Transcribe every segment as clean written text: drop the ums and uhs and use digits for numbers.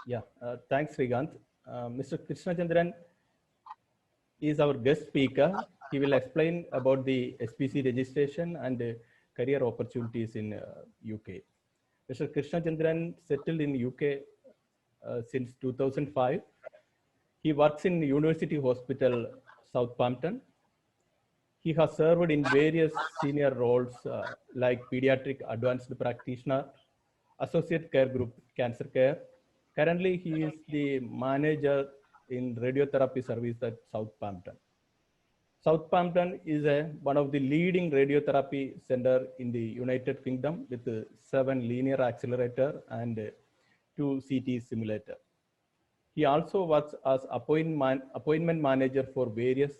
Yeah, thanks, Srikanth. Mr. Krishnachandran is our guest speaker. He will explain about the HCPC registration and career opportunities in UK. Mr. Krishnachandran settled in UK since 2005. He works in University Hospital, Southampton. He has served in various senior roles like pediatric advanced practitioner, associate care group cancer care. Currently, he is the manager in radiotherapy service at Southampton. Southampton is one of the leading radiotherapy center in the United Kingdom with 7 linear accelerator and 2 CT simulator. He also works as appointment manager for various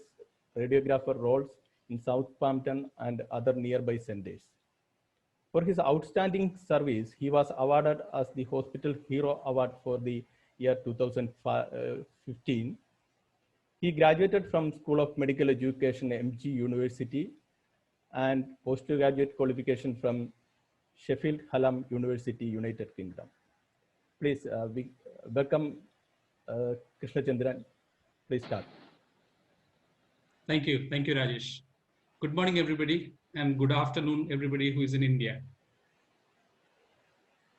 radiographer roles in Southampton and other nearby centers. For his outstanding service, he was awarded as the Hospital Hero Award for the year 2015. He graduated from School of Medical Education, MG University, and postgraduate qualification from Sheffield Hallam University, United Kingdom. Please, we welcome Krishnachandran. Please start. Thank you, Rajesh. Good morning, everybody, and good afternoon, everybody who is in India.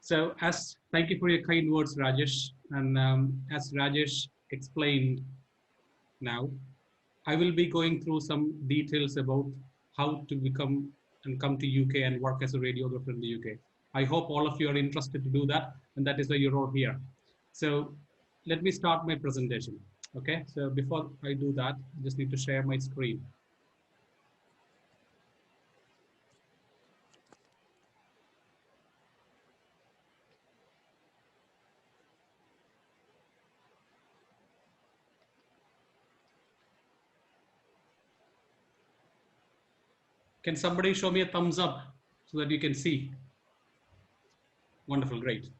So, thank you for your kind words, Rajesh. And as Rajesh explained now, I will be going through some details about how to become and come to UK and work as a radiographer in the UK. I hope all of you are interested to do that, and that is why you're all here. So, let me start my presentation. Okay, so before I do that, I just need to share my screen. Can somebody show me a thumbs up so that you can see? Wonderful, great.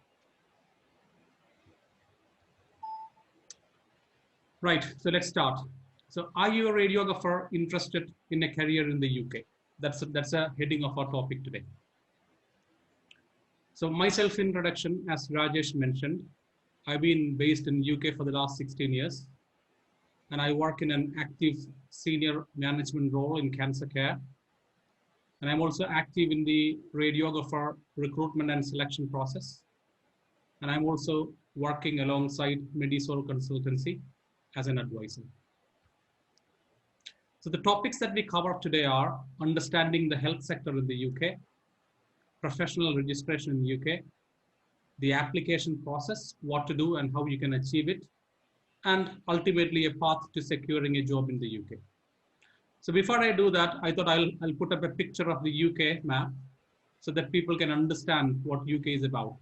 Right, so let's start. So are you a radiographer interested in a career in the UK? That's a heading of our topic today. So my self-introduction, as Rajesh mentioned, I've been based in UK for the last 16 years, and I work in an active senior management role in cancer care. And I'm also active in the radiographer recruitment and selection process. And I'm also working alongside Medisol consultancy as an advisor. So the topics that we cover today are understanding the health sector in the UK, professional registration in the UK, the application process, what to do and how you can achieve it, and ultimately a path to securing a job in the UK. So before I do that, I thought I'll put up a picture of the UK map so that people can understand what UK is about.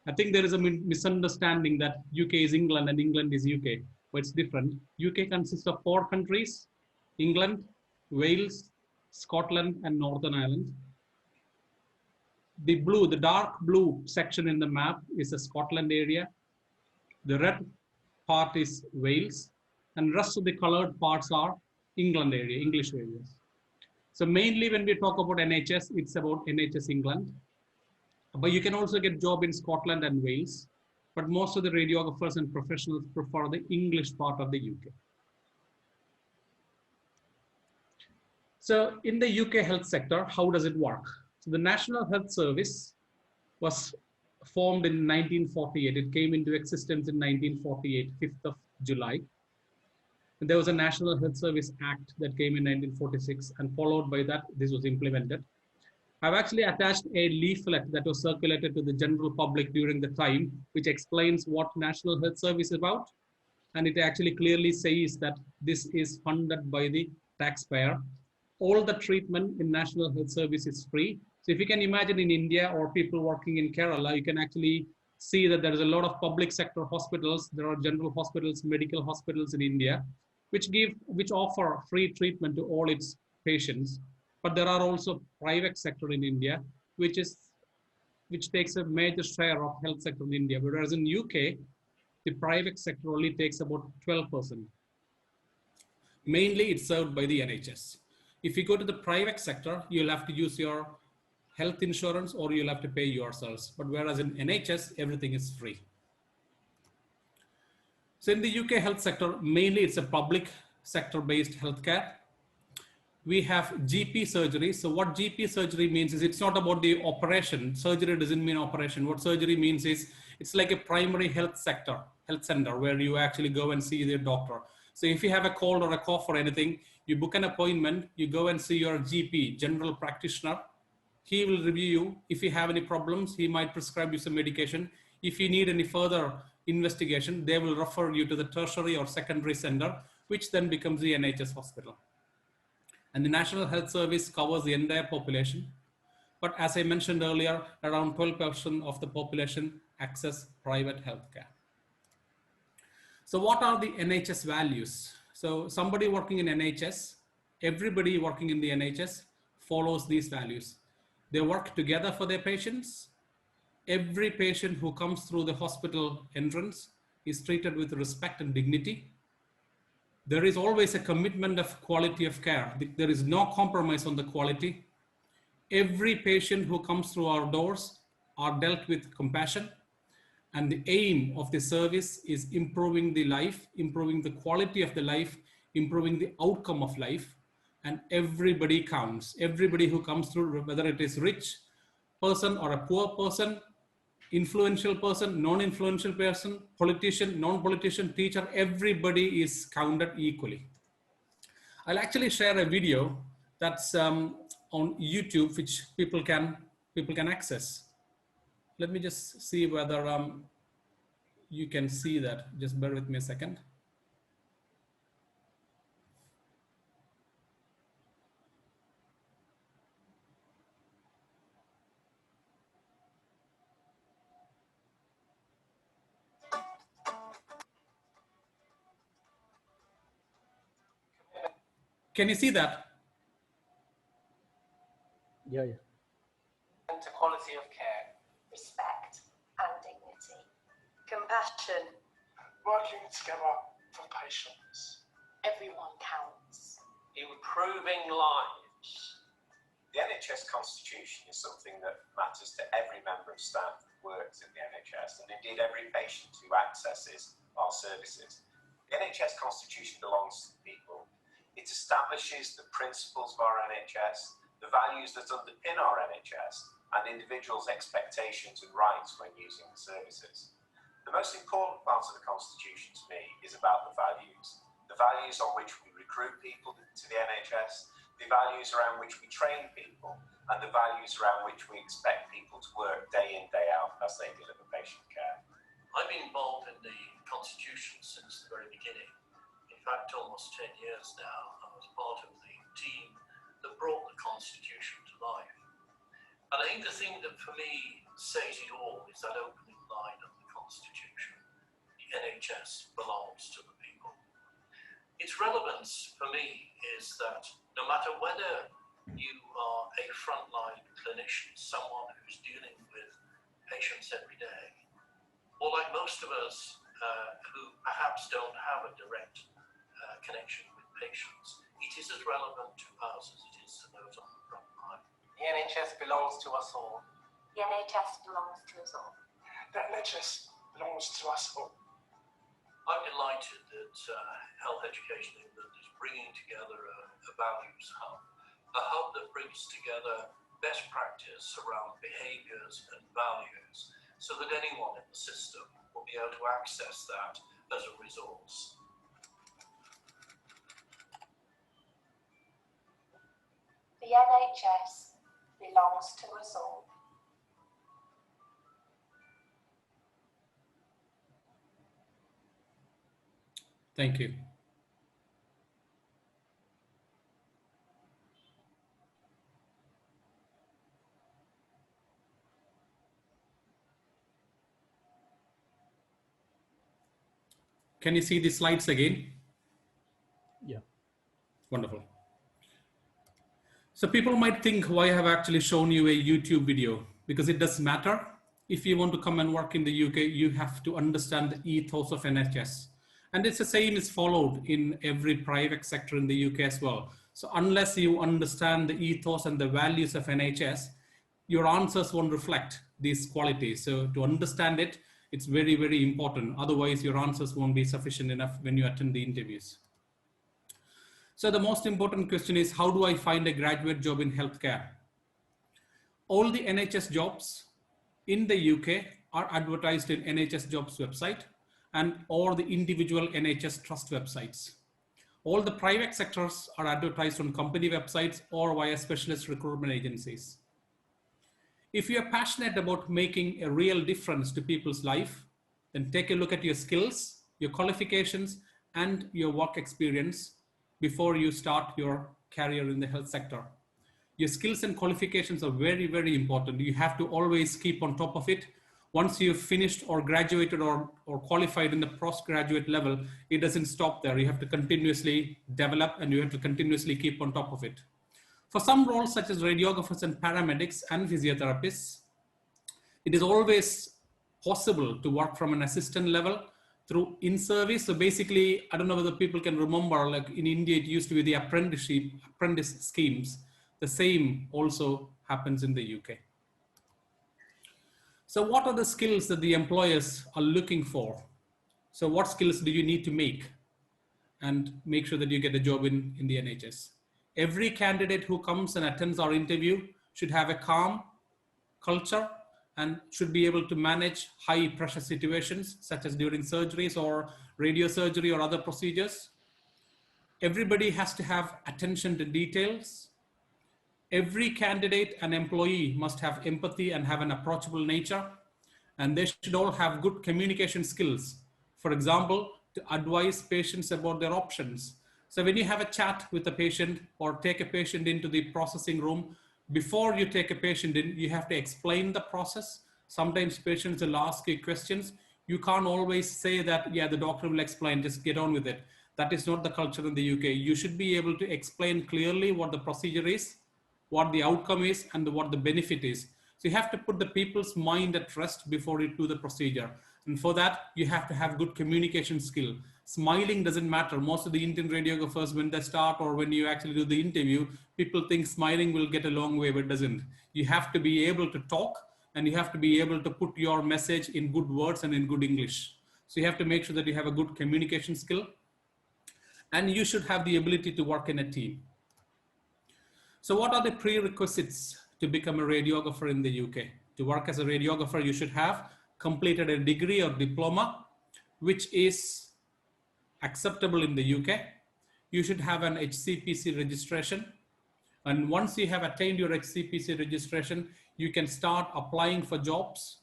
I think there is a misunderstanding that UK is England and England is UK, but it's different. UK consists of 4 countries: England, Wales, Scotland, and Northern Ireland. The dark blue section in the map is the Scotland area. The red part is Wales, and the rest of the colored parts are England area, English areas. So mainly when we talk about NHS, it's about NHS England. But you can also get job in Scotland and Wales. But most of the radiographers and professionals prefer the English part of the UK. So in the UK health sector, how does it work? So the National Health Service was formed in 1948. It came into existence in 1948, 5th of July. And there was a National Health Service Act that came in 1946, and followed by that, this was implemented. I've actually attached a leaflet that was circulated to the general public during the time, which explains what National Health Service is about. And it actually clearly says that this is funded by the taxpayer. All the treatment in National Health Service is free. So if you can imagine in India or people working in Kerala, you can actually see that there is a lot of public sector hospitals. There are general hospitals, medical hospitals in India, which offer free treatment to all its patients. But there are also private sector in India, which takes a major share of health sector in India. Whereas in UK, the private sector only takes about 12%. Mainly it's served by the NHS. If you go to the private sector, you'll have to use your health insurance or you'll have to pay yourselves. But whereas in NHS, everything is free. So in the UK health sector, mainly it's a public sector based healthcare. We have GP surgery. So what GP surgery means is it's not about the operation. Surgery doesn't mean operation. What surgery means is it's like a primary health center where you actually go and see the doctor. So if you have a cold or a cough or anything, you book an appointment, you go and see your GP, general practitioner. He will review you. If you have any problems, he might prescribe you some medication. If you need any further investigation, they will refer you to the tertiary or secondary center, which then becomes the NHS hospital. And the National Health Service covers the entire population. But as I mentioned earlier, around 12% of the population access private healthcare. So what are the NHS values? So somebody working in NHS, everybody working in the NHS follows these values. They work together for their patients. Every patient who comes through the hospital entrance is treated with respect and dignity. There is always a commitment of quality of care. There is no compromise on the quality. Every patient who comes through our doors are dealt with compassion. And the aim of the service is improving the life, improving the quality of the life, improving the outcome of life. And everybody counts. Everybody who comes through, whether it is rich person or a poor person, influential person, non-influential person, politician, non-politician, teacher, everybody is counted equally. I'll actually share a video that's on YouTube, which people can access. Let me just see whether you can see that. Just bear with me a second. Can you see that? Yeah. To quality of care, respect and dignity, compassion, working together for patients. Everyone counts. Improving lives. The NHS Constitution is something that matters to every member of staff who works in the NHS and indeed every patient who accesses our services. The NHS Constitution belongs to people. It establishes the principles of our NHS, the values that underpin our NHS, and individuals' expectations and rights when using the services. The most important part of the Constitution to me is about the values on which we recruit people to the NHS, the values around which we train people, and the values around which we expect people to work day in, day out as they deliver patient care. I've been involved in the Constitution since the very beginning. In fact, almost 10 years now, I was part of the team that brought the Constitution to life. And I think the thing that for me says it all is that opening line of the Constitution. The NHS belongs to the people. Its relevance for me is that no matter whether you are a frontline clinician, someone who's dealing with patients every day, or like most of us who perhaps don't have a direct connection with patients, it is as relevant to us as it is to those on the front line. The NHS belongs to us all. The NHS belongs to us all. The NHS belongs to us all. I'm delighted that Health Education England is bringing together a values hub, a hub that brings together best practice around behaviours and values so that anyone in the system will be able to access that as a resource. The NHS belongs to us all. Thank you. Can you see the slides again? Yeah. Wonderful. So people might think why I have actually shown you a YouTube video, because it does matter. If you want to come and work in the UK, you have to understand the ethos of NHS. And it's the same is followed in every private sector in the UK as well. So unless you understand the ethos and the values of NHS, your answers won't reflect these qualities. So to understand it, It's very, very important. Otherwise, your answers won't be sufficient enough when you attend the interviews. So the most important question is, how do I find a graduate job in healthcare? All the NHS jobs in the UK are advertised in NHS jobs website and or the individual NHS trust websites. All the private sectors are advertised on company websites or via specialist recruitment agencies. If you are passionate about making a real difference to people's life, then take a look at your skills, your qualifications, and your work experience before you start your career in the health sector. Your skills and qualifications are very, very important. You have to always keep on top of it. Once you've finished or graduated or qualified in the postgraduate level, it doesn't stop there. You have to continuously develop and you have to continuously keep on top of it. For some roles such as radiographers and paramedics and physiotherapists, it is always possible to work from an assistant level through in-service. So basically, I don't know whether people can remember, like in India, it used to be the apprentice schemes. The same also happens in the UK. So what are the skills that the employers are looking for? So what skills do you need to make and make sure that you get a job in the NHS? Every candidate who comes and attends our interview should have a calm culture and should be able to manage high pressure situations such as during surgeries or radiosurgery or other procedures. Everybody has to have attention to details. Every candidate and employee must have empathy and have an approachable nature, and they should all have good communication skills. For example, to advise patients about their options. So when you have a chat with a patient or take a patient into the processing room, before you take a patient in, you have to explain the process. Sometimes patients will ask you questions. You can't always say that, yeah, the doctor will explain, just get on with it. That is not the culture in the UK. You should be able to explain clearly what the procedure is, what the outcome is, and what the benefit is. So you have to put the people's mind at rest before you do the procedure. And for that, you have to have good communication skill. Smiling doesn't matter. Most of the Indian radiographers, when they start or when you actually do the interview, people think smiling will get a long way, but it doesn't. You have to be able to talk and you have to be able to put your message in good words and in good English. So you have to make sure that you have a good communication skill and you should have the ability to work in a team. So what are the prerequisites to become a radiographer in the UK? To work as a radiographer, you should have completed a degree or diploma, which is acceptable in the UK. You should have an HCPC registration. And once you have attained your HCPC registration, you can start applying for jobs.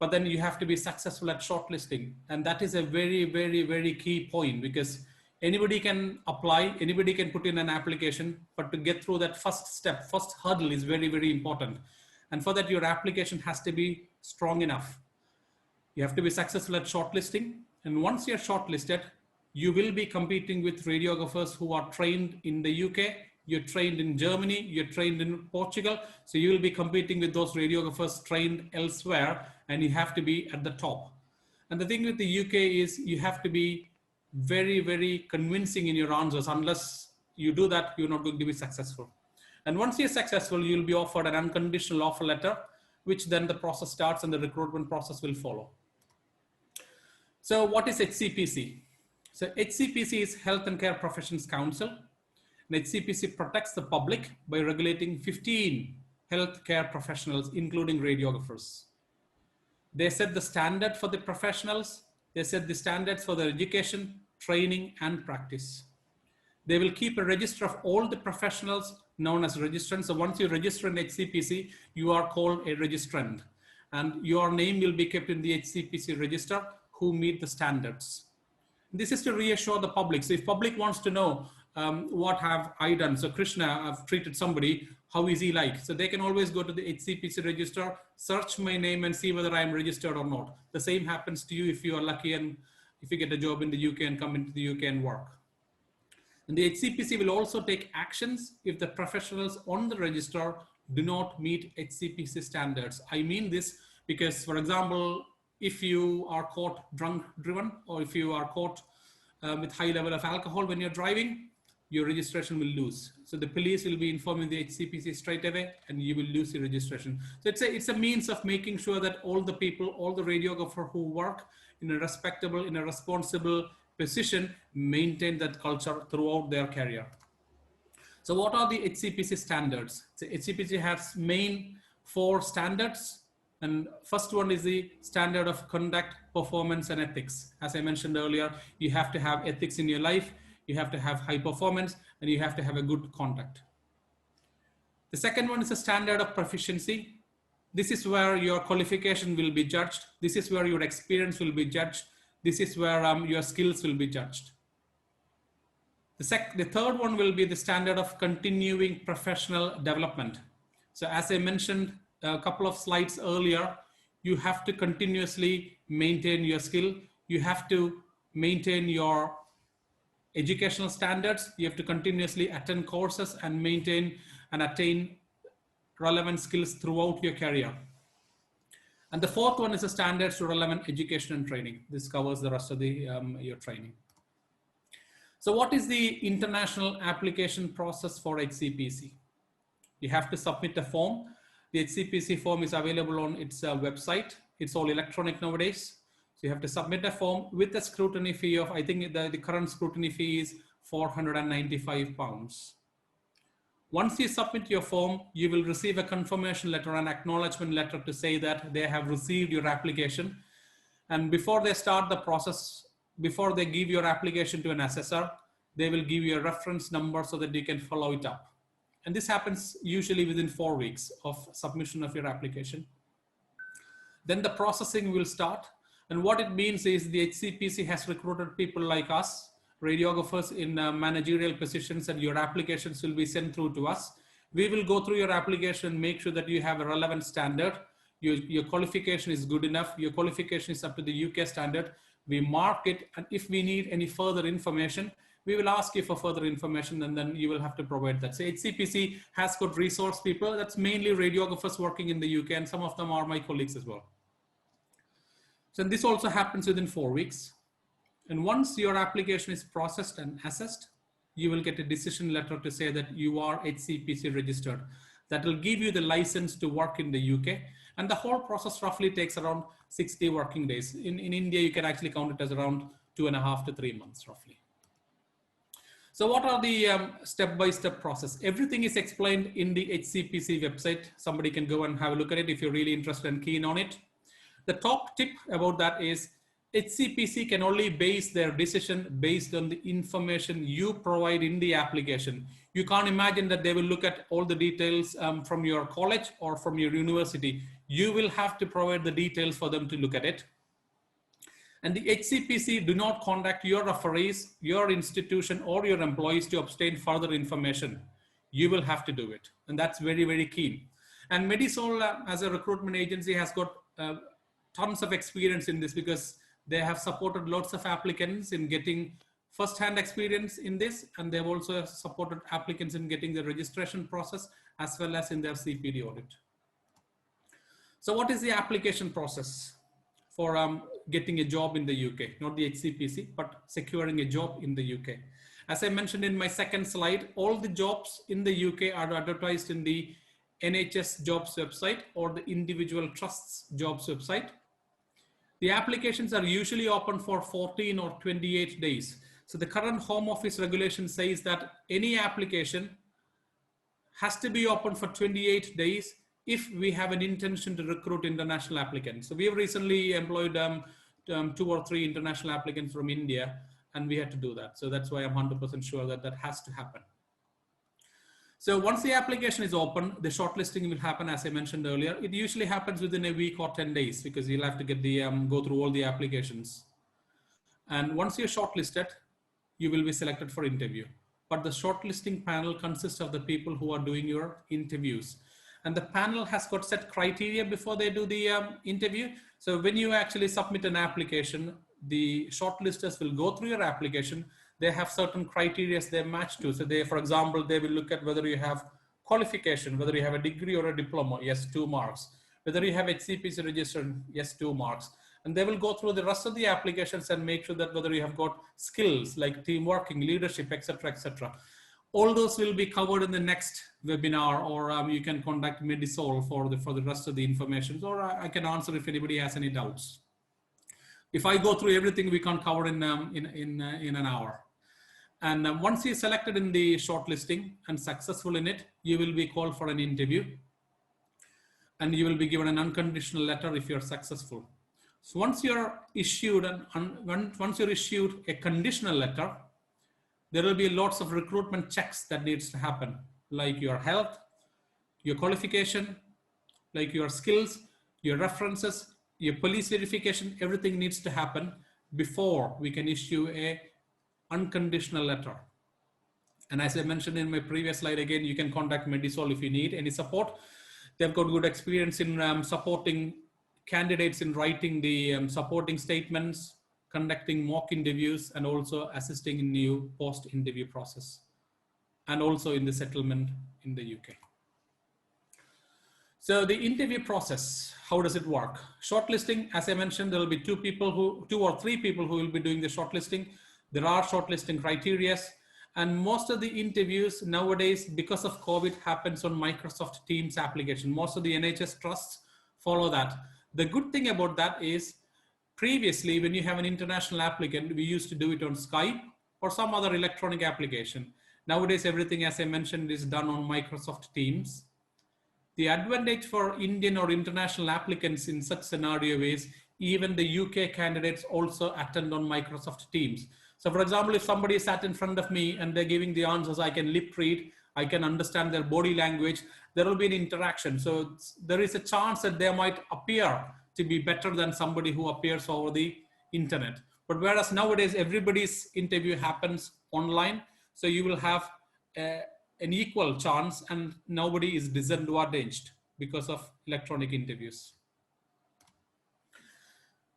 But then you have to be successful at shortlisting. And that is a very, very, very key point, because anybody can apply, anybody can put in an application, but to get through that first step, first hurdle is very, very important. And for that, your application has to be strong enough. You have to be successful at shortlisting. And once you're shortlisted, you will be competing with radiographers who are trained in the UK, you're trained in Germany, you're trained in Portugal. So you will be competing with those radiographers trained elsewhere, and you have to be at the top. And the thing with the UK is you have to be very, very convincing in your answers. Unless you do that, you're not going to be successful. And once you're successful, you'll be offered an unconditional offer letter, which then the process starts and the recruitment process will follow. So what is HCPC? So HCPC is Health and Care Professions Council. And HCPC protects the public by regulating 15 healthcare professionals, including radiographers. They set the standard for the professionals. They set the standards for their education, training, and practice. They will keep a register of all the professionals known as registrants. So once you register in HCPC, you are called a registrant. And your name will be kept in the HCPC register who meet the standards. This is to reassure the public. So if public wants to know what have I done? So Krishna, I've treated somebody, how is he like? So they can always go to the HCPC register, search my name and see whether I'm registered or not. The same happens to you if you are lucky and if you get a job in the UK and come into the UK and work. And the HCPC will also take actions if the professionals on the register do not meet HCPC standards. I mean this because, for example, if you are caught drunk driven or if you are caught with high level of alcohol when you're driving, your registration will lose. So the police will be informing the HCPC straight away and you will lose your registration. So it's a means of making sure that all the people, all the radiographer who work in a respectable, in a responsible position, maintain that culture throughout their career. So what are the HCPC standards? So HCPC has main 4 standards. And first one is the standard of conduct, performance, and ethics. As I mentioned earlier, you have to have ethics in your life, you have to have high performance, and you have to have a good conduct. The second one is a standard of proficiency. This is where your qualification will be judged. This is where your experience will be judged. This is where your skills will be judged. The third one will be the standard of continuing professional development. So as I mentioned a couple of slides earlier, you have to continuously maintain your skill. You have to maintain your educational standards. You have to continuously attend courses and maintain and attain relevant skills throughout your career. And the fourth one is the standards to relevant education and training. This covers the rest of the your training. So what is the international application process for HCPC? You have to submit a form. The HCPC form is available on its website. It's all electronic nowadays. So you have to submit a form with a scrutiny fee of, I think the current scrutiny fee is £495. Once you submit your form, you will receive a confirmation letter, an acknowledgement letter to say that they have received your application. And before they start the process, before they give your application to an assessor, they will give you a reference number so that you can follow it up. And this happens usually within 4 weeks of submission of your application. Then the processing will start. And what it means is the HCPC has recruited people like us, radiographers in managerial positions, and your applications will be sent through to us. We will go through your application, make sure that you have a relevant standard. Your qualification is good enough. Your qualification is up to the UK standard. We mark it, and if we need any further information, we will ask you for further information, and then you will have to provide that. So HCPC has got resource people. That's mainly radiographers working in the UK, and some of them are my colleagues as well. So this also happens within 4 weeks. And once your application is processed and assessed, you will get a decision letter to say that you are HCPC registered. That will give you the license to work in the UK. And the whole process roughly takes around 60 working days. In India, you can actually count it as around 2.5 to 3 months roughly. So what are the step-by-step process? Everything is explained in the HCPC website. Somebody can go and have a look at it if you're really interested and keen on it. The top tip about that is HCPC can only base their decision based on the information you provide in the application. You can't imagine that they will look at all the details from your college or from your university. You will have to provide the details for them to look at it. And the HCPC do not contact your referees, your institution, or your employees to obtain further information. You will have to do it. And that's very, very keen. And Medisol, as a recruitment agency, has got tons of experience in this because they have supported lots of applicants in getting first-hand experience in this, and they've also supported applicants in getting the registration process as well as in their CPD audit. So what is the application process for getting a job in the UK? Not the HCPC, but securing a job in the UK. As I mentioned in my second slide, all the jobs in the UK are advertised in the NHS jobs website or the individual trusts jobs website. The applications are usually open for 14 or 28 days. So the current Home Office regulation says that any application has to be open for 28 days if we have an intention to recruit international applicants. So we have recently employed 2 or 3 international applicants from India, and we had to do that. So that's why I'm 100% sure that that has to happen. So once the application is open, the shortlisting will happen, as I mentioned earlier. It usually happens within a week or 10 days because you'll have to get the go through all the applications. And once you're shortlisted, you will be selected for interview. But the shortlisting panel consists of the people who are doing your interviews. And the panel has got set criteria before they do the interview. So when you actually submit an application, the shortlisters will go through your application. They have certain criteria they match to. So they, for example, they will look at whether you have qualification, whether you have a degree or a diploma, yes, 2 marks. Whether you have HCPC registered, yes, 2 marks. And they will go through the rest of the applications and make sure that whether you have got skills like team working, leadership, etc., etc. all those will be covered in the next webinar, or you can contact Medisol for the rest of the information, or I can answer if anybody has any doubts. If I go through everything, we can't cover in an hour. And once you're selected in the shortlisting and successful in it, you will be called for an interview, and you will be given an unconditional letter if you're successful. So once you're issued once you're issued a conditional letter, there will be lots of recruitment checks that needs to happen, like your health, your qualification, like your skills, your references, your police verification. Everything needs to happen before we can issue a unconditional letter. And as I mentioned in my previous slide, again, you can contact Medisol if you need any support. They've got good experience in supporting candidates in writing the supporting statements, conducting mock interviews, and also assisting in new post-interview process, and also in the settlement in the UK. So the interview process, how does it work? Shortlisting, as I mentioned, there will be two or three people who will be doing the shortlisting. There are shortlisting criteria, and most of the interviews nowadays, because of COVID, happens on Microsoft Teams application. Most of the NHS trusts follow that. The good thing about that is, previously, when you have an international applicant, we used to do it on Skype or some other electronic application. Nowadays, everything, as I mentioned, is done on Microsoft Teams. The advantage for Indian or international applicants in such scenario is even the UK candidates also attend on Microsoft Teams. So for example, if somebody sat in front of me and they're giving the answers, I can lip read, I can understand their body language, there will be an interaction. So there is a chance that they might appear to be better than somebody who appears over the internet. But whereas nowadays, everybody's interview happens online, so you will have an equal chance, and nobody is disadvantaged because of electronic interviews.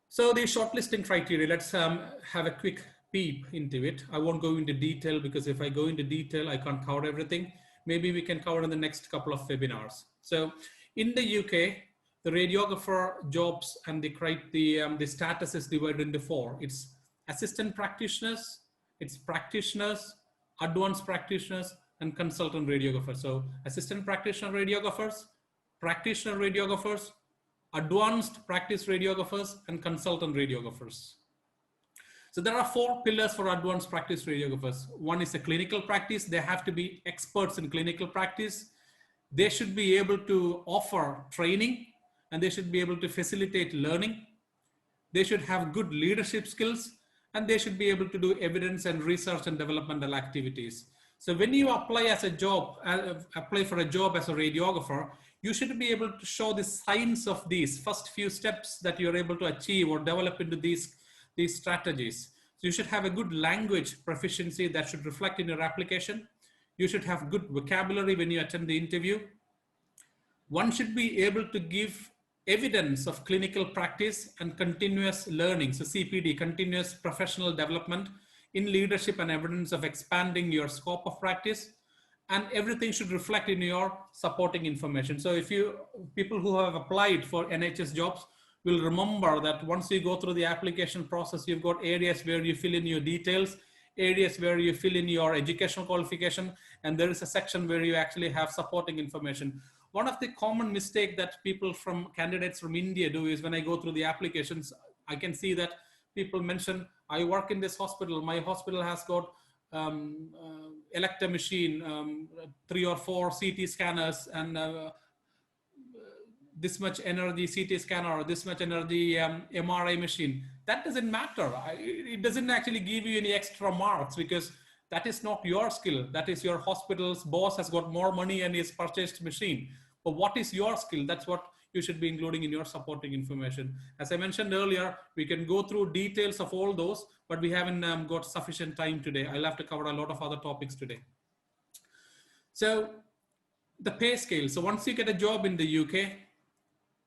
So the shortlisting criteria, let's have a quick peep into it. I won't go into detail, because if I go into detail, I can't cover everything. Maybe we can cover in the next couple of webinars. So in the UK, the radiographer jobs and the status is divided into four. It's assistant practitioners, it's practitioners, advanced practitioners, and consultant radiographers. So assistant practitioner radiographers, practitioner radiographers, advanced practice radiographers, and consultant radiographers. So there are four pillars for advanced practice radiographers. One is a clinical practice. They have to be experts in clinical practice. They should be able to offer training, and they should be able to facilitate learning. They should have good leadership skills, and they should be able to do evidence and research and developmental activities. So when you apply for a job as a radiographer, you should be able to show the signs of these first few steps that you're able to achieve or develop into these strategies. So you should have a good language proficiency that should reflect in your application. You should have good vocabulary when you attend the interview. One should be able to give evidence of clinical practice and continuous learning. So CPD, continuous professional development in leadership and evidence of expanding your scope of practice, and everything should reflect in your supporting information. So if people who have applied for NHS jobs will remember that once you go through the application process, you've got areas where you fill in your details, areas where you fill in your educational qualification, and there is a section where you actually have supporting information. One of the common mistakes that candidates from India do is when I go through the applications, I can see that people mention, I work in this hospital, my hospital has got elector machine, 3 or 4 CT scanners, and this much energy CT scanner, or this much energy MRI machine. That doesn't matter. It doesn't actually give you any extra marks, because that is not your skill. That is your hospital's boss has got more money and is purchased machine. But what is your skill? That's what you should be including in your supporting information. As I mentioned earlier, we can go through details of all those, but we haven't got sufficient time today. I'll have to cover a lot of other topics today. So the pay scale. So once you get a job in the UK,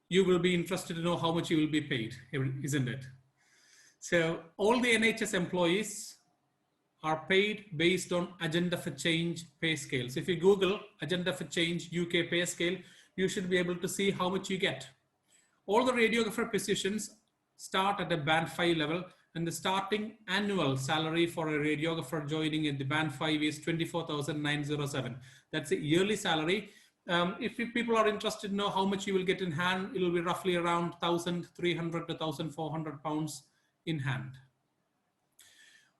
you will be interested to know how much you will be paid, isn't it? So all the NHS employees are paid based on Agenda for Change pay scale. So if you Google Agenda for Change UK pay scale, you should be able to see how much you get. All the radiographer positions start at a band 5 level, And the starting annual salary for a radiographer joining in the band 5 is 24,907. That's a yearly salary. If people are interested to know how much you will get in hand, it will be roughly around 1,300 to 1,400 pounds in hand.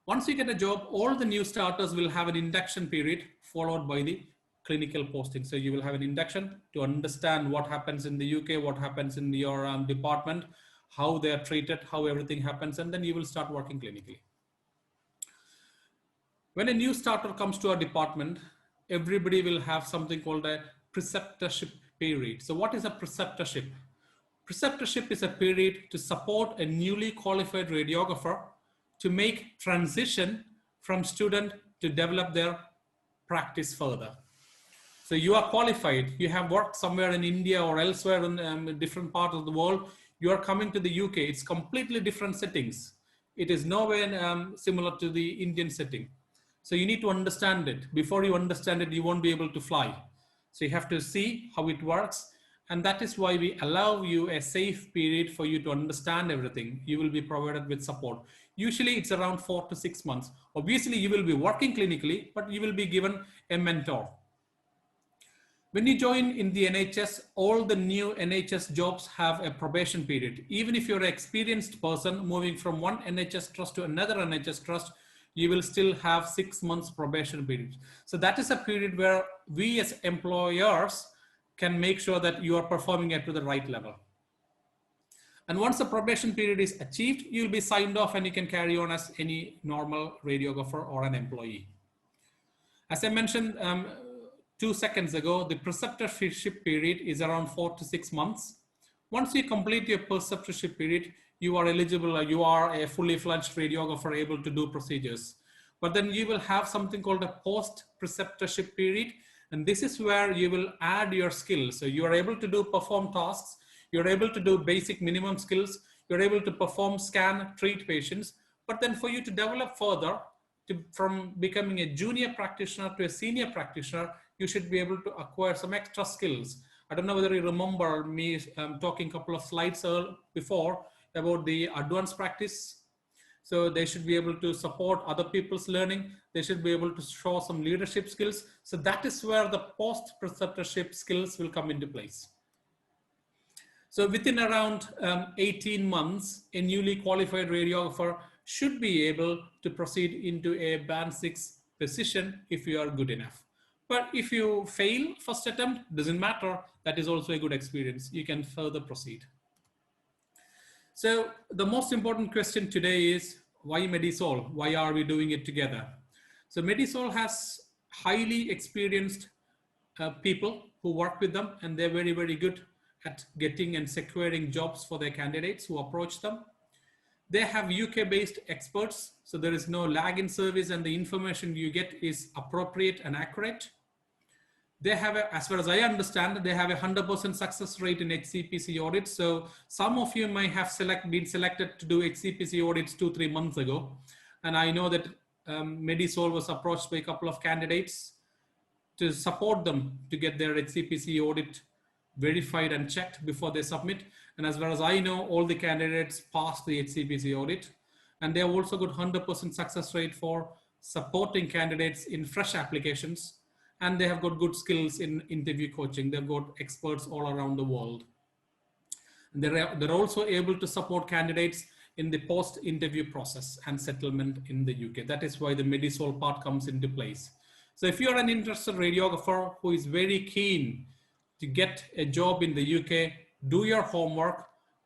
Once you get a job, all the new starters will have an induction period followed by the clinical posting. So you will have an induction to understand what happens in the UK, what happens in your department, how they are treated, how everything happens, and then you will start working clinically. When a new starter comes to our department, everybody will have something called a preceptorship period. So what is a preceptorship? Preceptorship is a period to support a newly qualified radiographer to make transition from student to develop their practice further. So you are qualified, you have worked somewhere in India or elsewhere in a different part of the world, you are coming to the UK, it's completely different settings. It is nowhere similar to the Indian setting. So you need to understand it. Before you understand it, you won't be able to fly. So you have to see how it works. And that is why we allow you a safe period for you to understand everything. You will be provided with support. Usually it's around 4 to 6 months. Obviously you will be working clinically, but you will be given a mentor. When you join in the NHS, all the new NHS jobs have a probation period. Even if you're an experienced person moving from one NHS trust to another NHS trust, you will still have 6 months probation period. So that is a period where we as employers can make sure that you are performing at to the right level. And once the probation period is achieved, you'll be signed off and you can carry on as any normal radiographer or an employee. As I mentioned 2 seconds ago, the preceptorship period is around 4 to 6 months. Once you complete your preceptorship period, you are eligible, you are a fully fledged radiographer able to do procedures. But then you will have something called a post-preceptorship period. And this is where you will add your skills. So you are able to perform tasks, you're able to do basic minimum skills, you're able to perform, scan, treat patients. But then for you to develop further, from becoming a junior practitioner to a senior practitioner, you should be able to acquire some extra skills. I don't know whether you remember me talking a couple of slides before about the advanced practice. So they should be able to support other people's learning. They should be able to show some leadership skills. So that is where the post-preceptorship skills will come into place. So within around 18 months, a newly qualified radiographer should be able to proceed into a band 6 position if you are good enough. But if you fail first attempt, doesn't matter. That is also a good experience. You can further proceed. So the most important question today is, why Medisol? Why are we doing it together? So Medisol has highly experienced people who work with them, and they're very, very good at getting and securing jobs for their candidates who approach them. They have UK-based experts, so there is no lag in service and the information you get is appropriate and accurate. They have, as far as I understand, they have a 100% success rate in HCPC audits. So some of you might have been selected to do HCPC audits 2-3 months ago. And I know that Medisol was approached by a couple of candidates to support them to get their HCPC audit verified and checked before they submit. And as far as I know, all the candidates passed the HCPC audit. And they have also got 100% success rate for supporting candidates in fresh applications. And they have got good skills in interview coaching. They've got experts all around the world. And they're also able to support candidates in the post-interview process and settlement in the UK. That is why the Medisol part comes into place. So if you're an interested radiographer who is very keen to get a job in the UK, do your homework,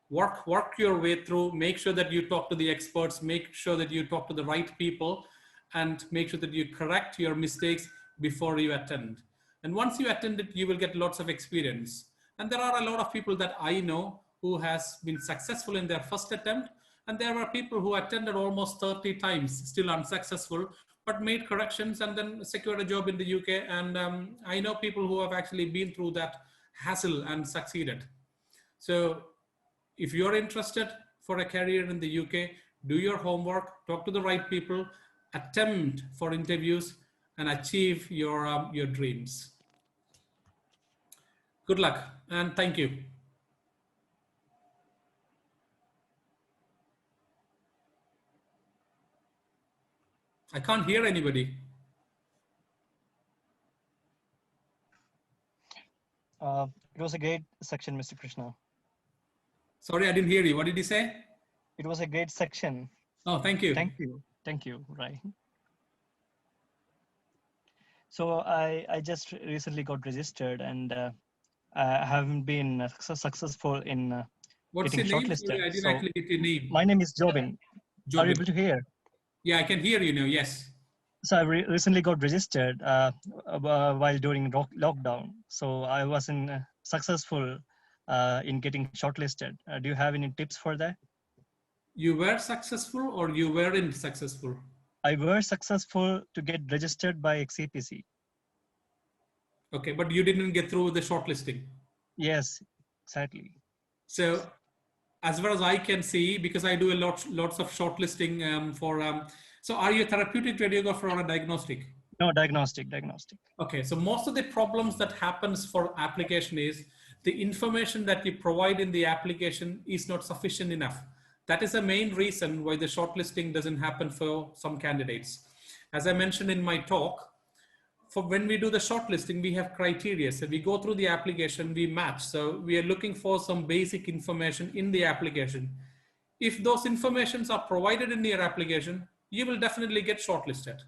work your way through, make sure that you talk to the experts, make sure that you talk to the right people, and make sure that you correct your mistakes before you attend. And once you attend it, you will get lots of experience. And there are a lot of people that I know who has been successful in their first attempt. And there are people who attended almost 30 times, still unsuccessful, but made corrections and then secured a job in the UK. And I know people who have actually been through that hassle and succeeded. So if you're interested for a career in the UK, do your homework, talk to the right people, attempt for interviews, and achieve your dreams. Good luck and thank you. I can't hear anybody. It was a great section, Mr. Krishna. Sorry, I didn't hear you. What did you say? It was a great section. Oh, thank you. Thank you. Thank you. Right. So I just recently got registered, and I haven't been successful in What's getting your name? shortlisted. Sorry, I didn't So actually get your name. my name is Jobin. Are Jobin. you able to hear? Yeah, I can hear you now. Yes. So I recently got registered while during lockdown. So I wasn't successful in getting shortlisted. Do you have any tips for that? You were successful or you weren't successful? I was successful to get registered by HCPC. Okay, but you didn't get through the shortlisting. Yes, exactly. So as far as I can see, because I do lots of shortlisting so are you a therapeutic radiographer or a diagnostic? No, diagnostic. Okay, so most of the problems that happens for application is the information that you provide in the application is not sufficient enough. That is the main reason why the shortlisting doesn't happen for some candidates. As I mentioned in my talk, for when we do the shortlisting, we have criteria. So we go through the application, we match. So we are looking for some basic information in the application. If those informations are provided in your application, you will definitely get shortlisted.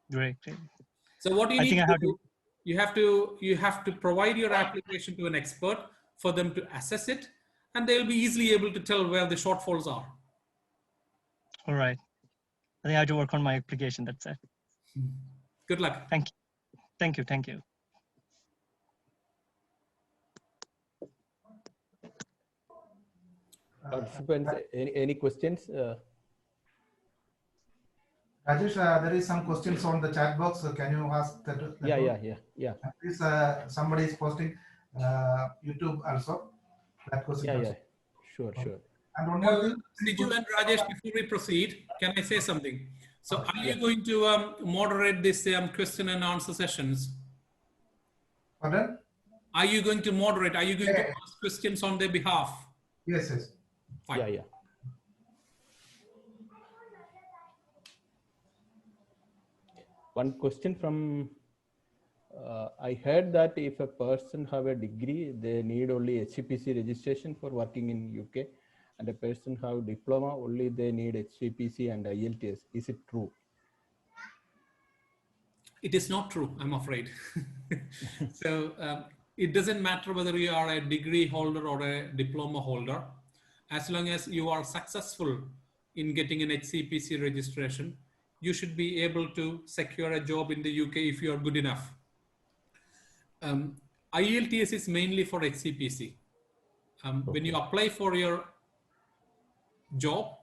Great. So what you need to do, you have to provide your application to an expert for them to assess it, and they'll be easily able to tell where the shortfalls are. All right. I think I have to work on my application. That's it. Good luck. Thank you. Thank you. Participants, any questions? Rajesh, there is some questions on the chat box. So can you ask that? Yeah. Please, somebody is posting YouTube also. That question. Yeah. Sure. And one more thing. Siju and Rajesh, before we proceed, can I say something? So are you going to moderate this question and answer sessions? Pardon? Are you going to moderate? Are you going to ask questions on their behalf? Yes. Fine. Yeah. One question from, I heard that if a person have a degree, they need only HCPC registration for working in UK, and a person have diploma, only they need HCPC and IELTS. Is it true? It is not true, I'm afraid. So it doesn't matter whether you are a degree holder or a diploma holder. As long as you are successful in getting an HCPC registration, you should be able to secure a job in the UK if you are good enough. IELTS is mainly for HCPC. When you apply for your job,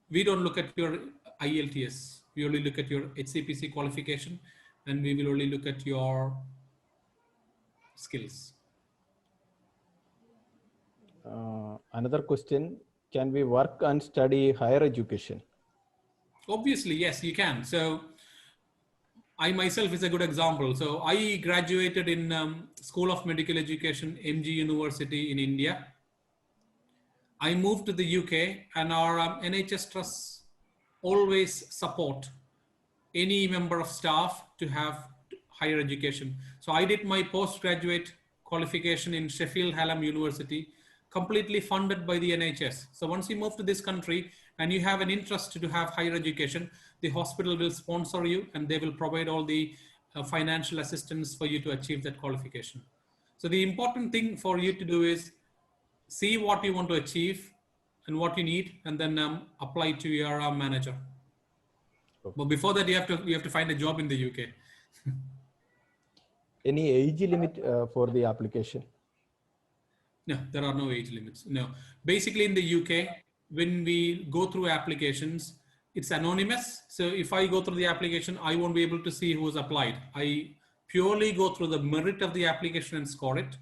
we don't look at your IELTS. We only look at your HCPC qualification, and we will only look at your skills. Another question, can we work and study higher education? Obviously, yes, you can. So I myself is a good example. So I graduated in School of Medical Education, MG University in India. I moved to the UK, and our NHS trusts always support any member of staff to have higher education. So I did my postgraduate qualification in Sheffield Hallam University, completely funded by the NHS. So once you move to this country and you have an interest to have higher education, the hospital will sponsor you and they will provide all the financial assistance for you to achieve that qualification. So the important thing for you to do is see what you want to achieve and what you need, and then apply to your manager. Okay. But before that, you have to find a job in the UK. Any age limit for the application? No, there are no age limits. No. Basically in the UK, when we go through applications, it's anonymous. So if I go through the application, I won't be able to see who's applied. I purely go through the merit of the application and score it.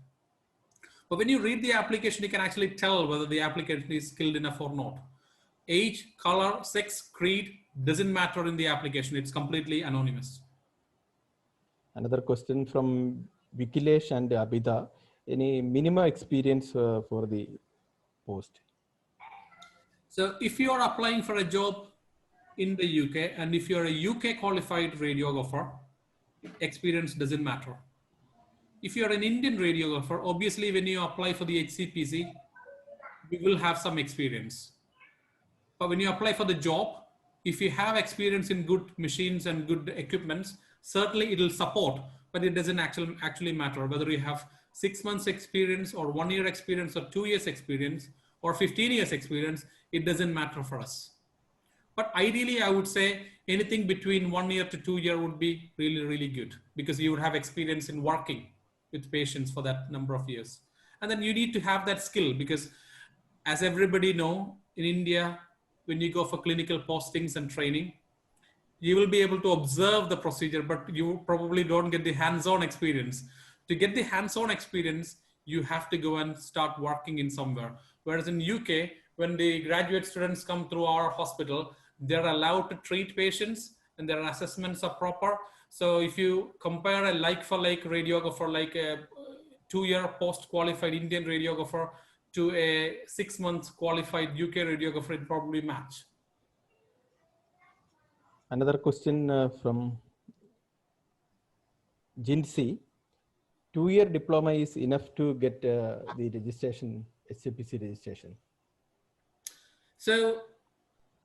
But when you read the application, you can actually tell whether the applicant is skilled enough or not. Age, color, sex, creed doesn't matter in the application. It's completely anonymous. Another question from Vikilesh and Abhida. Any minimum experience for the post? So if you are applying for a job in the UK, and if you're a UK qualified radiographer, experience doesn't matter. If you're an Indian radiographer, obviously when you apply for the HCPC, you will have some experience. But when you apply for the job, if you have experience in good machines and good equipments, certainly it will support, but it doesn't actually matter whether you have 6 months experience or 1 year experience or 2 years experience or 15 years experience, it doesn't matter for us. But ideally, I would say anything between 1 year to 2 years would be really, really good, because you would have experience in working with patients for that number of years. And then you need to have that skill, because as everybody know, in India, when you go for clinical postings and training, you will be able to observe the procedure, but you probably don't get the hands-on experience. To get the hands-on experience, you have to go and start working in somewhere. Whereas in UK, when the graduate students come through our hospital, they're allowed to treat patients and their assessments are proper. So if you compare a like-for-like radiographer, like a 2-year post-qualified Indian radiographer to a 6 months qualified UK radiographer, it probably match. Another question from Jinsi. 2-year diploma is enough to get the registration, HCPC registration? So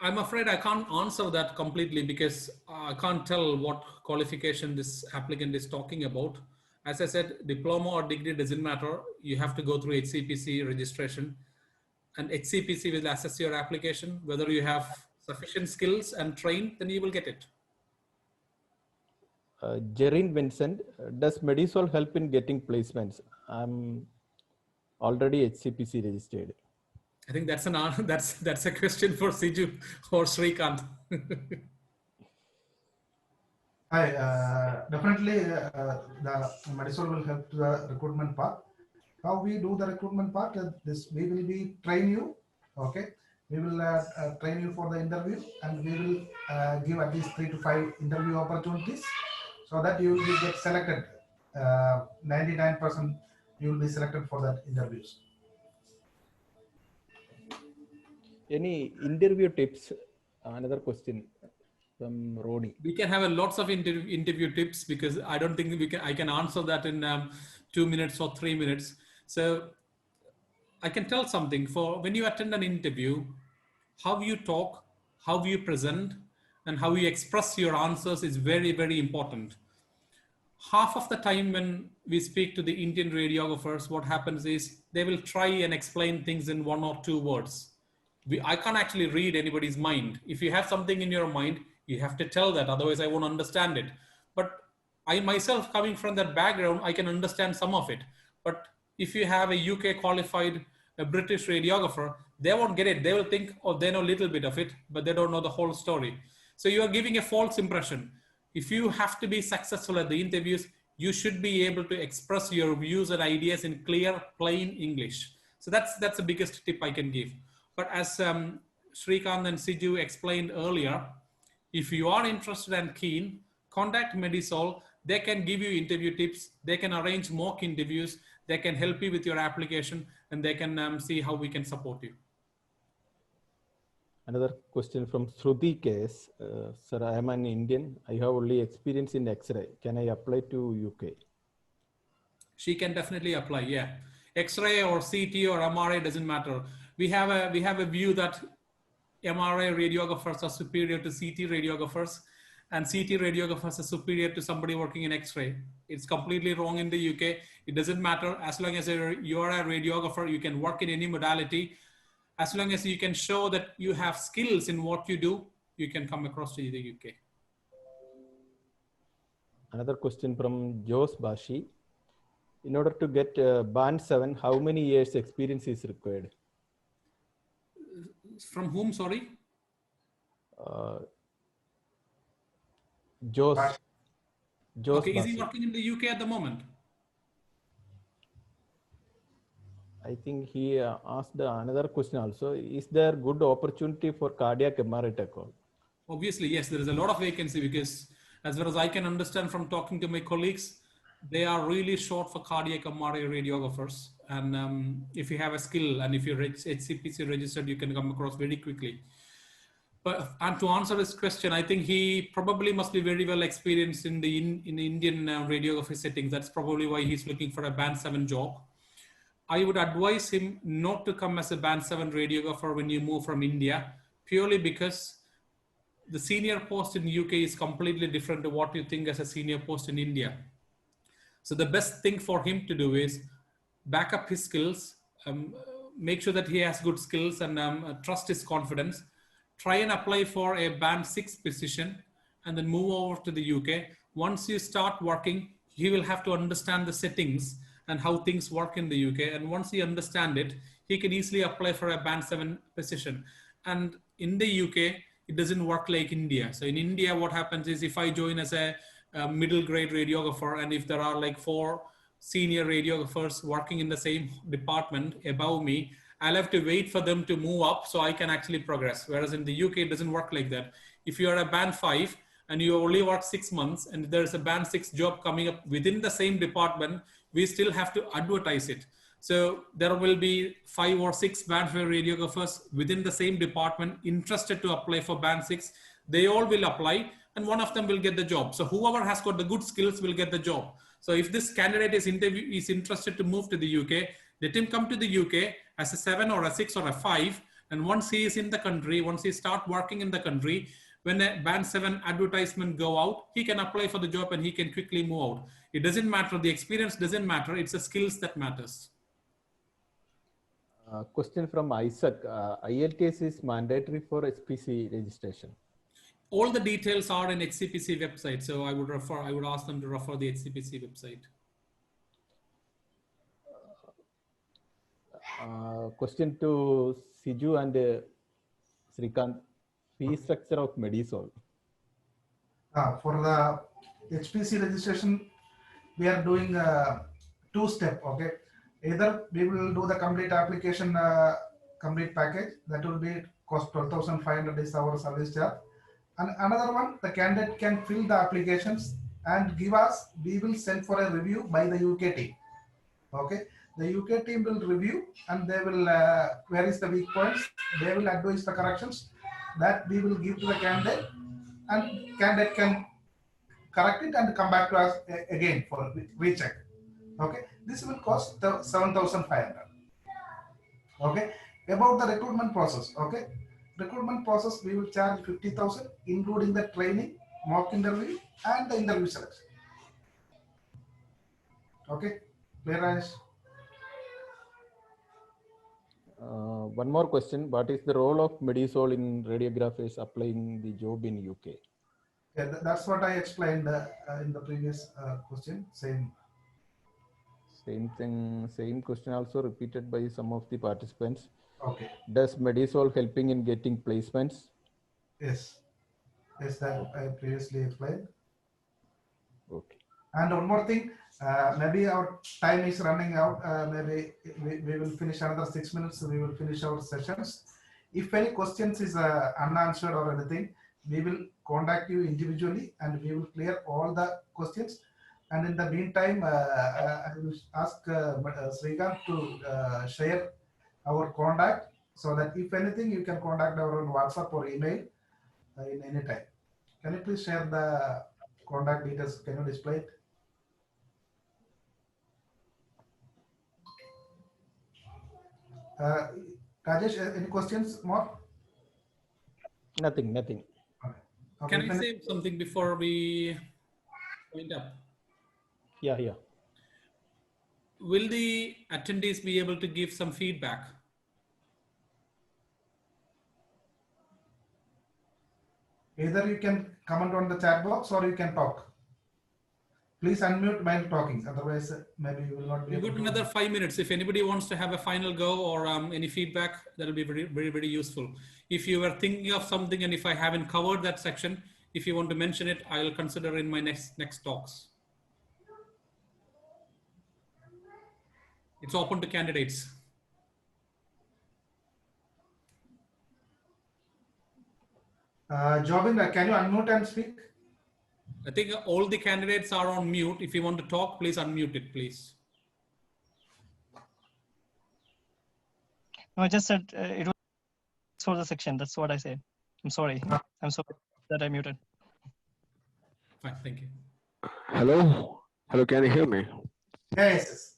I'm afraid I can't answer that completely, because I can't tell what qualification this applicant is talking about. As I said, diploma or degree doesn't matter. You have to go through HCPC registration, and HCPC will assess your application. Whether you have sufficient skills and trained, then you will get it. Jerin Vincent, does Medisol help in getting placements? I'm already HCPC registered. I think that's that's a question for Siju or Srikanth. Hi, definitely the Medisol will help to the recruitment part. How we do the recruitment part? We will be train you. Okay, we will train you for the interview, and we will give at least 3 to 5 interview opportunities, so that you will get selected. 99% you will be selected for that interviews. Any interview tips? Another question from Roni. We can have lots of interview tips, because I don't think I can answer that in 2 minutes or 3 minutes. So I can tell something. For when you attend an interview, how you talk, how you present, and how you express your answers is very, very important. Half of the time when we speak to the Indian radiographers, what happens is they will try and explain things in 1 or 2 words. I can't actually read anybody's mind. If you have something in your mind, you have to tell that, otherwise I won't understand it. But I myself, coming from that background, I can understand some of it. But if you have a UK qualified a British radiographer, they won't get it. They will think, oh, they know a little bit of it, but they don't know the whole story. So you are giving a false impression. If you have to be successful at the interviews, you should be able to express your views and ideas in clear, plain English. So that's the biggest tip I can give. But as Srikanth and Siju explained earlier, if you are interested and keen, contact Medisol. They can give you interview tips. They can arrange mock interviews. They can help you with your application, and they can see how we can support you. Another question from Shruti KS. Sir, I am an Indian. I have only experience in X-ray. Can I apply to UK? She can definitely apply, yeah. X-ray or CT or MRI doesn't matter. We have a view that MRI radiographers are superior to CT radiographers, and CT radiographers are superior to somebody working in X-ray. It's completely wrong in the UK. It doesn't matter. As long as you are a radiographer, you can work in any modality. As long as you can show that you have skills in what you do, you can come across to the UK. Another question from Jos Bashi. In order to get band 7, how many years experience is required? From whom, sorry? Jos okay, Bashi. is he working in the UK at the moment? I think he asked another question also. Is there good opportunity for cardiac MRI tech? Obviously, yes, there is a lot of vacancy, because as far as I can understand from talking to my colleagues, they are really short for cardiac MRI radiographers. And if you have a skill and if you're HCPC registered, you can come across very quickly. But and to answer this question, I think he probably must be very well experienced in the Indian radiography settings. That's probably why he's looking for a band 7 job. I would advise him not to come as a band 7 radiographer when you move from India, purely because the senior post in UK is completely different to what you think as a senior post in India. So the best thing for him to do is back up his skills, make sure that he has good skills and trust his confidence. Try and apply for a band 6 position and then move over to the UK. Once you start working, he will have to understand the settings and how things work in the UK. And once he understands it, he can easily apply for a band 7 position. And in the UK, it doesn't work like India. So in India, what happens is if I join as a middle grade radiographer, and if there are like 4 senior radiographers working in the same department above me, I'll have to wait for them to move up so I can actually progress. Whereas in the UK, it doesn't work like that. If you are a band 5 and you only work 6 months and there's a band 6 job coming up within the same department, we still have to advertise it. So there will be 5 or 6 band 5 radiographers within the same department interested to apply for band 6. They all will apply and one of them will get the job. So whoever has got the good skills will get the job. So if this candidate is interested to move to the UK, let him come to the UK as a 7 or a 6 or a 5. And once he is in the country, once he start working in the country, when a band 7 advertisement go out, he can apply for the job and he can quickly move out. It doesn't matter. The experience doesn't matter. It's the skills that matters. Question from Isaac. ILTS is mandatory for HCPC registration. All the details are in HCPC website. So I would ask them to refer the HCPC website. Question to Siju and Srikanth. Fee structure of Medisol. For the HCPC registration, we are doing 2-step. Okay, either we will do the complete application, complete package that will be cost 12,500 is our service charge, and another one the candidate can fill the applications and give us. We will send for a review by the UK team. Okay, the UK team will review and they will where is the weak points. They will advise the corrections that we will give to the candidate, and candidate can correct it and come back to us again for recheck. Okay, this will cost 7,500. Okay, about the recruitment process. Okay, recruitment process we will charge 50,000, including the training, mock interview, and the interview selection. Okay, clear? One more question. What is the role of Medisol in radiographers applying the job in UK? Yeah, that's what I explained in the previous question. Same thing, same question also repeated by some of the participants. Okay. Does Medisol helping in getting placements? Yes, that I previously explained. Okay. And one more thing, maybe our time is running out. Maybe we will finish another 6 minutes. We will finish our sessions. If any questions is unanswered or anything, we will contact you individually and we will clear all the questions. And in the meantime, I will ask Srikanth to share our contact so that if anything, you can contact our WhatsApp or email in any time. Can you please share the contact details? Can you display it? Rajesh, any questions more? Nothing. Okay. Can I say something before we wind up? Yeah. Will the attendees be able to give some feedback? Either you can comment on the chat box or you can talk. Please unmute while talking. Otherwise, maybe you will not be able to. We've got another 5 minutes. If anybody wants to have a final go or any feedback, that will be very useful. If you were thinking of something and if I haven't covered that section, if you want to mention it, I will consider in my next talks. It's open to candidates. Jobin, can you unmute and speak? I think all the candidates are on mute. If you want to talk, please unmute it, please. No, I just said it was for the section. That's what I said. I'm sorry. I'm sorry that I muted. Fine, thank you. Hello, hello. Can you hear me? Yes.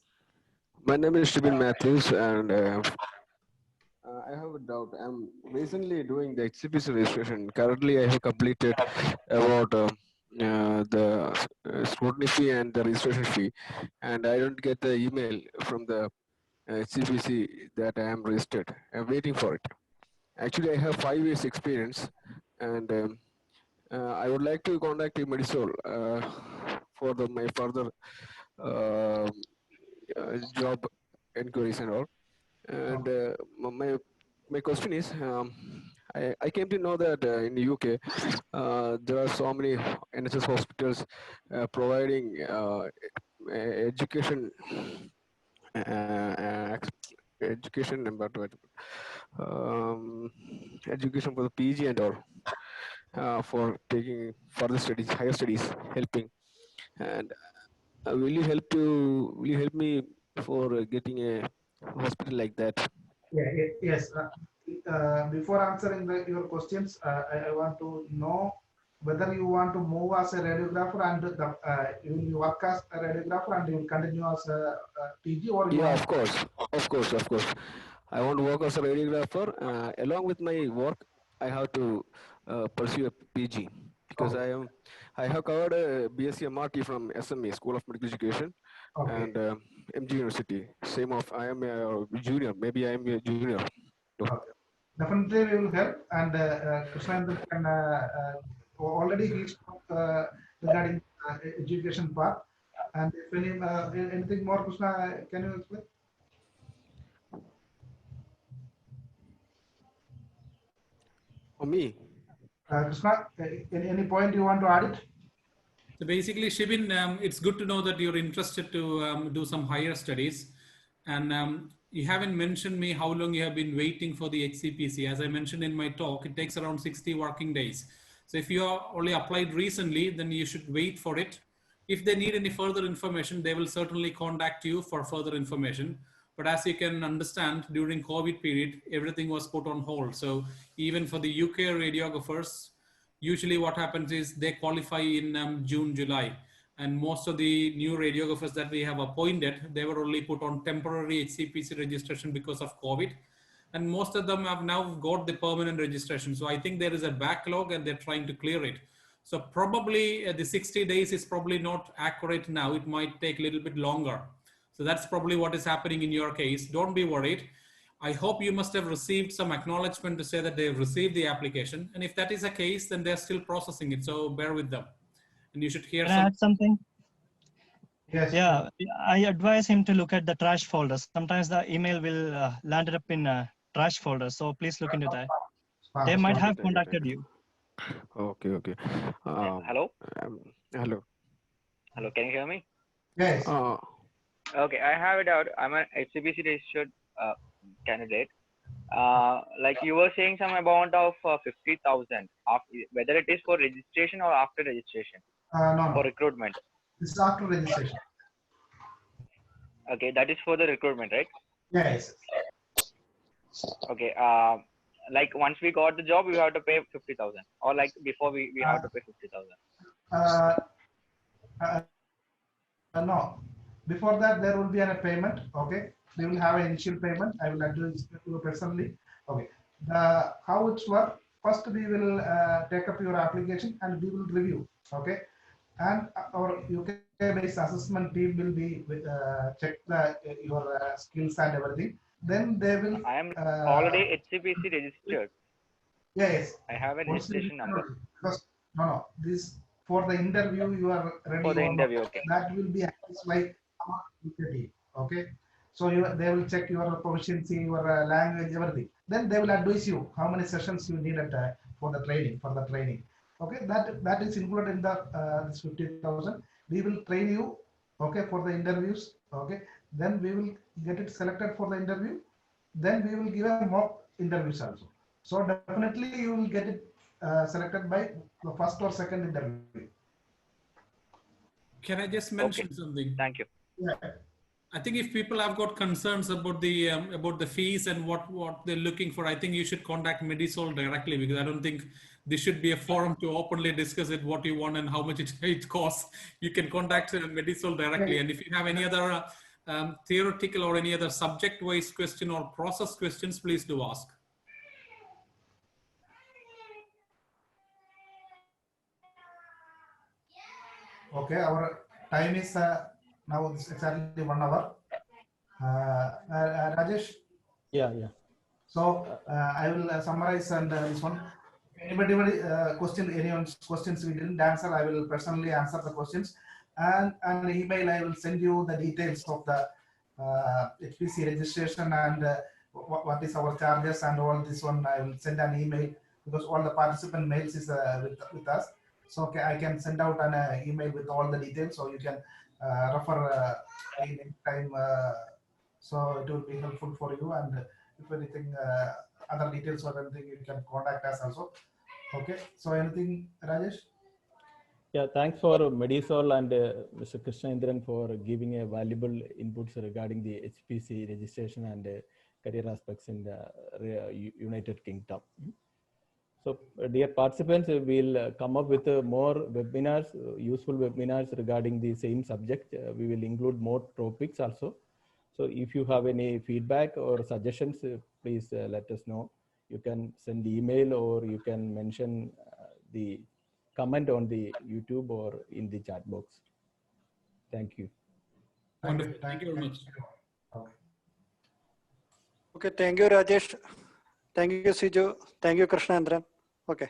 My name is Shibin Matthews, and I have a doubt. I'm recently doing the HCPC registration. Currently, I have completed about the scrutiny fee and the registration fee, and I don't get the email from the HCPC that I am registered. I'm waiting for it. Actually, I have 5 years experience, and I would like to contact Medisol for my further job inquiries and all. And my question is, I came to know that in the UK there are so many NHS hospitals providing education, education about education for the PG and all, for taking further studies, higher studies, helping. And will you help me for getting a hospital like that? Yeah, yes. Before answering your questions, I want to know whether you want to move as a radiographer and you will work as a radiographer and you will continue as a PG, or you Yeah, of course. I want to work as a radiographer. Along with my work, I have to pursue a PG because Okay. I have covered a BSc MRT from SME, School of Medical Education, Okay. and MG University. I am a junior. Maybe I am a junior. Okay. Definitely we will help, and Krishnandan can already he spoke regarding education part. And if anything more, Krishna, can you explain? For me, Krishna, any point you want to add it? So basically, Shibin, it's good to know that you're interested to do some higher studies. And you haven't mentioned me how long you have been waiting for the HCPC. As I mentioned in my talk, it takes around 60 working days. So if you are only applied recently, then you should wait for it. If they need any further information, they will certainly contact you for further information. But as you can understand, during COVID period, everything was put on hold. So even for the UK radiographers, usually what happens is they qualify in June, July. And most of the new radiographers that we have appointed, they were only put on temporary HCPC registration because of COVID. And most of them have now got the permanent registration. So I think there is a backlog and they're trying to clear it. So probably the 60 days is probably not accurate now. It might take a little bit longer. So that's probably what is happening in your case. Don't be worried. I hope you must have received some acknowledgement to say that they've received the application. And if that is the case, then they're still processing it. So bear with them. And you should hear Can I add something? Yes. Yeah, I advise him to look at the trash folder. Sometimes the email will land up in a trash folder. So please look into that. They might have contacted you. Okay. Hello? Hello. Hello, can you hear me? Yes. Okay, I have it out. I'm an HCPC registered candidate. Like you were saying some amount of 50,000, whether it is for registration or after registration? No. For recruitment. This is after registration. Okay, that is for the recruitment, right? Yes. Okay. Like once we got the job, we have to pay 50,000, or like before we have to pay 50,000. No. Before that, there will be a payment. Okay. We will have an initial payment. I will address you personally. Okay. How it's work? First, we will take up your application and we will review. Okay. And our UK-based assessment team will be check your skills and everything. Then they will. I am already HCPC registered. Yes. I have a registration number. Because no. This for the interview you are ready. For the interview, okay. That will be accessed by our UK team. Okay. So they will check your proficiency, your language, everything. Then they will advise you how many sessions you need for the training. Okay, that is included in the this 50,000. We will train you, okay, for the interviews. Okay, then we will get it selected for the interview. Then we will give a mock interviews also. So definitely you will get it selected by the first or second interview. Can I just mention something? Thank you. Yeah. I think if people have got concerns about the fees and what they're looking for, I think you should contact Medisol directly, because I don't think this should be a forum to openly discuss it, what you want and how much it costs. You can contact Medisol directly. And if you have any other theoretical or any other subject-wise question or process questions, please do ask. Okay, our time is now it's exactly 1 hour. Rajesh? Yeah. So I will summarize and this one. Anybody anyone's questions we didn't answer, I will personally answer the questions. And an email, I will send you the details of the HCPC registration and what is our charges and all this one. I will send an email because all the participant mails is with us. So okay, I can send out an email with all the details, so you can refer any time. So it will be helpful for you. And if anything, other details or anything, you can contact us also. Okay. So anything, Rajesh? Yeah, thanks for Medisol and Mr. Krishnendran for giving a valuable inputs regarding the HCPC registration and career aspects in the United Kingdom. So, dear participants, we'll come up with more webinars, useful webinars regarding the same subject. We will include more topics also. So, if you have any feedback or suggestions, please let us know. You can send the email or you can mention the comment on the YouTube or in the chat box. Thank you. Wonderful. Thank you very much. Okay, thank you, Rajesh. Thank you, Siju. Thank you, Krishnendran. Okay.